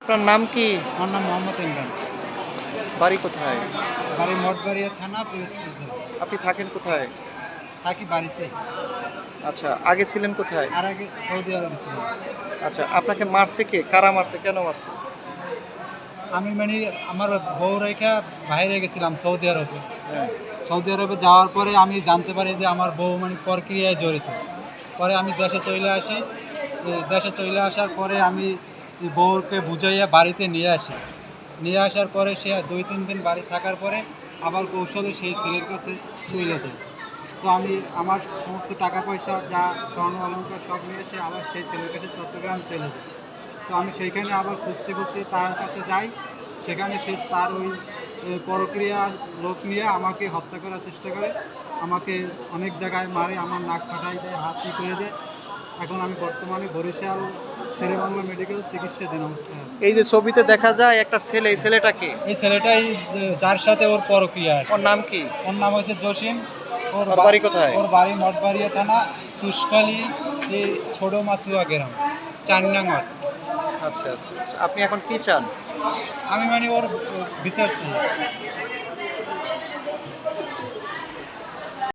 আপনার নাম কি? আমার নাম মোহাম্মদ ইমরান। বাড়ি কোথায়? বাড়ি মঠবাড়িয়া থানা, পিরোজপুর জেলা। আপনি থাকেন কোথায়? থাকি বাড়িতে। আচ্ছা, আগে ছিলেন কোথায়? আর আগে সৌদি আরবে ছিলাম। আচ্ছা, আপনাকে মারছে কে? কারা মারছে? কেন মারছে? আমি মানে আমার বউ রেখা বাইরে গেছিলাম সৌদি আরবে। হ্যাঁ। সৌদি আরবে যাওয়ার পরে আমি জানতে পারি যে আমার বউ মানে প্রক্রিয়ায় জড়িত। পরে আমি দেশে চলে আসি। দেশে চলে আসার পরে আমি এই বউকে বুঝাইয়া বাড়িতে নিয়ে আসি। নিয়ে আসার পরে সে ২-৩ দিন বাড়ি থাকার পরে আবার কৌশলে সেই ছেলের কাছে চলে যায়। তো আমি আমার সমস্ত টাকা পয়সা যা স্বর্ণ অলংকার সব নিয়ে এসে আবার সেই ছেলের কাছে চট্টগ্রাম চলে যাই। তো আমি সেইখানে আবার খুঁজতে খুঁজতে তার কাছে যাই। সেখানে সে তার ওই পরক্রিয়া লোক নিয়ে আমাকে হত্যা করার চেষ্টা করে। আমাকে অনেক জায়গায় মারে, আমার নাক ফাটাই দেয়, হাত করে দেয়। এখন আমি বর্তমানে বরিশাল শেরেবাংলা মেডিকেল চিকিৎসাধীন অবস্থায় আছি। এই যে ছবিতে দেখা যায় একটা ছেলে, এই ছেলেটা কে? এই ছেলেটাই যার সাথে ওর পরক্রিয়া। ওর নাম কি? ওর নাম হচ্ছে জসিম। ওর বাড়ি কোথায়? ওর বাড়ি মঠবাড়িয়া থানা, তুষখালী, এই ছোট মাছুয়া গ্রাম, ৪ নং ওয়ার্ড। আচ্ছা, আচ্ছা, আচ্ছা। আপনি এখন কি চান? আমি মানে ওর বিচার চাই।